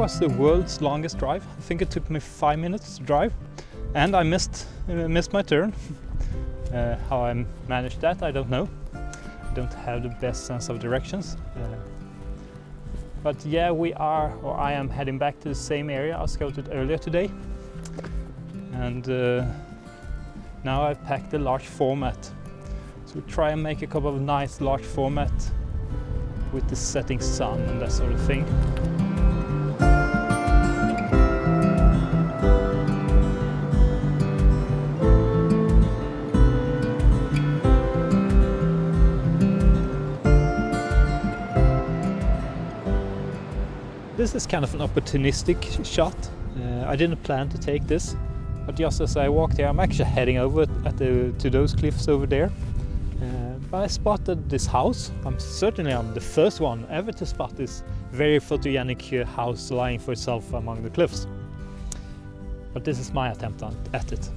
was the world's longest drive. I think it took me 5 minutes to drive, and I missed my turn. How I managed that, I don't know. I don't have the best sense of directions. But yeah, I am heading back to the same area I scouted earlier today. And now I've packed a large format. So we try and make a couple of nice large format with the setting sun and that sort of thing. This is kind of an opportunistic shot. I didn't plan to take this, but just as I walked here, I'm actually heading over to those cliffs over there. But I spotted this house. I'm the first one ever to spot this very photogenic house lying for itself among the cliffs. But this is my attempt at it.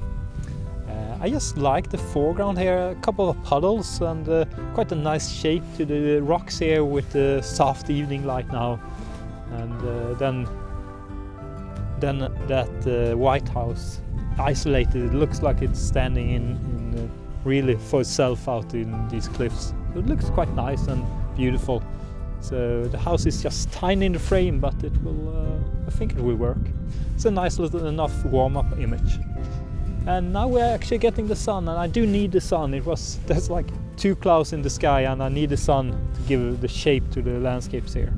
I just like the foreground here, a couple of puddles and quite a nice shape to the rocks here with the soft evening light now. And then that White House isolated, it looks like it's standing in really for itself out in these cliffs. It looks quite nice and beautiful. So the house is just tiny in the frame, but it will, I think it will work. It's a nice little enough warm-up image. And now we're actually getting the sun, and I do need the sun. There's like 2 clouds in the sky, and I need the sun to give the shape to the landscapes here.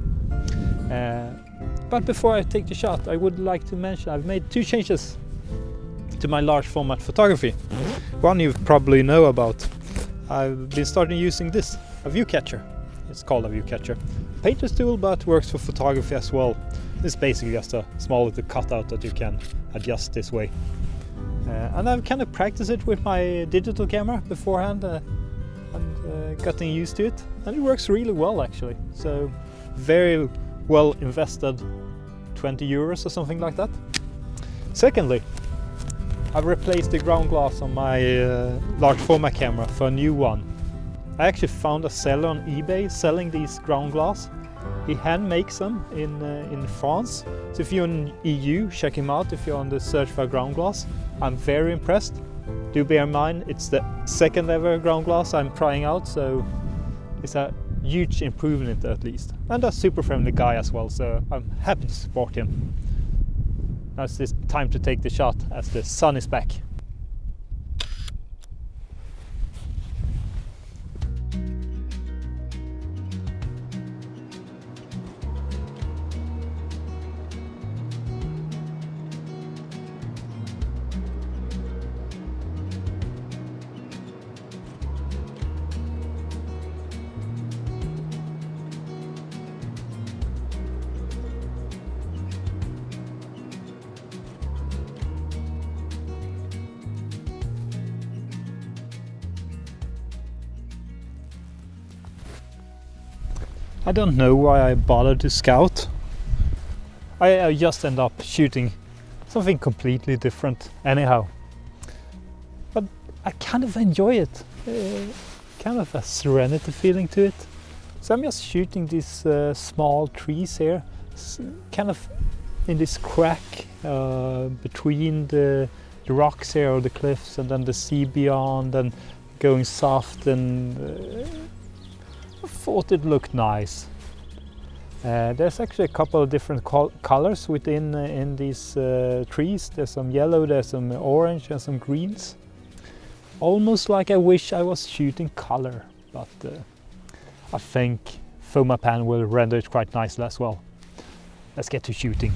But before I take the shot, I would like to mention I've made 2 changes to my large format photography. One you probably know about. I've been starting using this, a view catcher. It's called a view catcher. Painter's tool, but works for photography as well. It's basically just a small little cutout that you can adjust this way. And I've kind of practiced it with my digital camera beforehand and gotten used to it. And it works really well actually. So very well invested 20 euros or something like that. Secondly, I've replaced the ground glass on my large format camera for a new one. I actually found a seller on eBay selling these ground glass. He hand makes them in France. So if you're in EU, check him out if you're on the search for ground glass. I'm very impressed. Do bear in mind it's the second ever ground glass I'm trying out, so it's a huge improvement at least. And a super friendly guy as well, so I'm happy to support him. Now it's time to take the shot as the sun is back. I don't know why I bothered to scout. I just end up shooting something completely different anyhow. But I kind of enjoy it. Kind of a serenity feeling to it. So I'm just shooting these small trees here, kind of in this crack between the rocks here or the cliffs and then the sea beyond and going soft, and I thought it looked nice. There's actually a couple of different colors within in these trees. There's some yellow, there's some orange and some greens. Almost like I wish I was shooting color, but I think Fomapan will render it quite nicely as well. Let's get to shooting.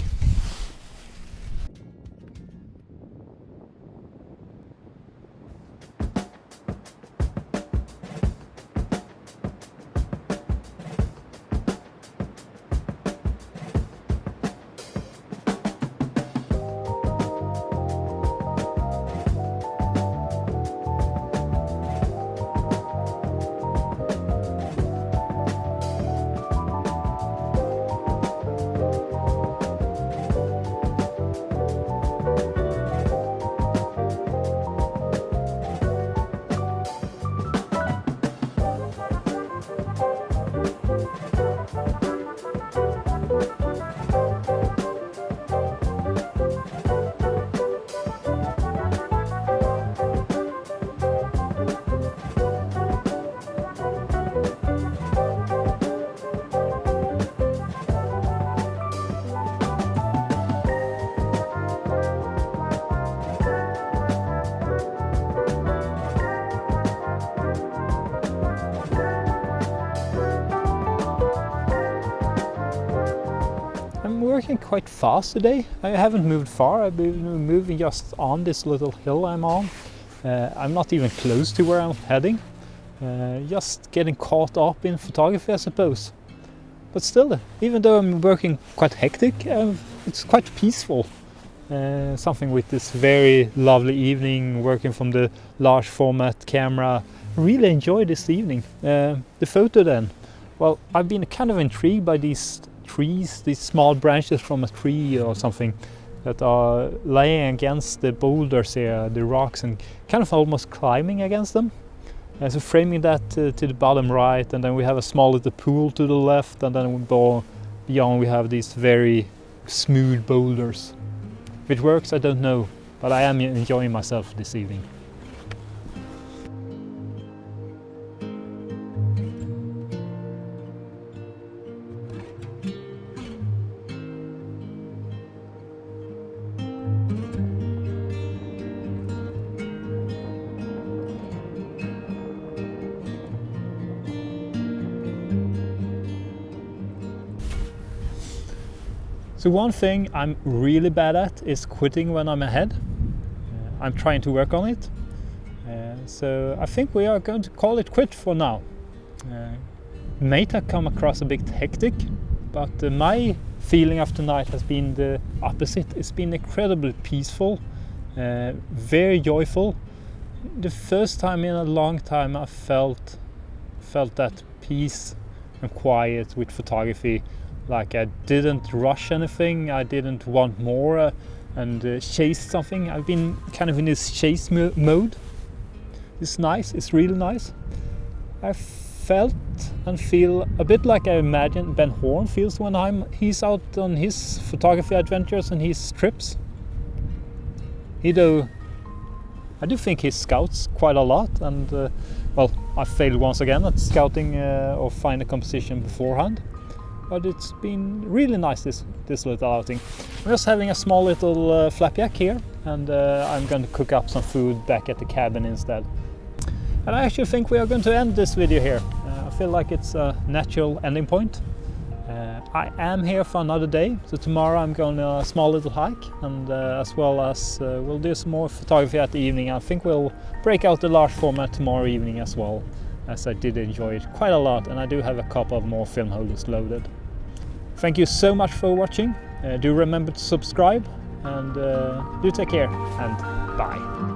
working quite fast today. I haven't moved far. I've been moving just on this little hill I'm on. I'm not even close to where I'm heading. Just getting caught up in photography, I suppose. But still, even though I'm working quite hectic, it's quite peaceful. Something with this very lovely evening, working from the large format camera. Really enjoy this evening. The photo then, well, I've been kind of intrigued by these trees, these small branches from a tree or something that are laying against the boulders here, the rocks, and kind of almost climbing against them. So framing that to the bottom right, and then we have a small little pool to the left, and then beyond we have these very smooth boulders. If it works, I don't know, but I am enjoying myself this evening. So one thing I'm really bad at is quitting when I'm ahead. I'm trying to work on it. So I think we are going to call it quit for now. Might have come across a bit hectic, but my feeling of tonight has been the opposite. It's been incredibly peaceful, very joyful. The first time in a long time I felt that peace and quiet with photography. Like I didn't rush anything, I didn't want more and chase something. I've been kind of in this chase mode. It's nice, it's really nice. I felt and feel a bit like I imagine Ben Horn feels when he's out on his photography adventures and his trips. I do think he scouts quite a lot, and well, I failed once again at scouting or find a composition beforehand. But it's been really nice this little outing. I'm just having a small little flapjack here, and I'm going to cook up some food back at the cabin instead. And I actually think we are going to end this video here. I feel like it's a natural ending point. I am here for another day, so tomorrow I'm going on a small little hike, and as well as we'll do some more photography at the evening. I think we'll break out the large format tomorrow evening as well, as I did enjoy it quite a lot, and I do have a couple of more film holders loaded. Thank you so much for watching. Do remember to subscribe, and do take care, and bye.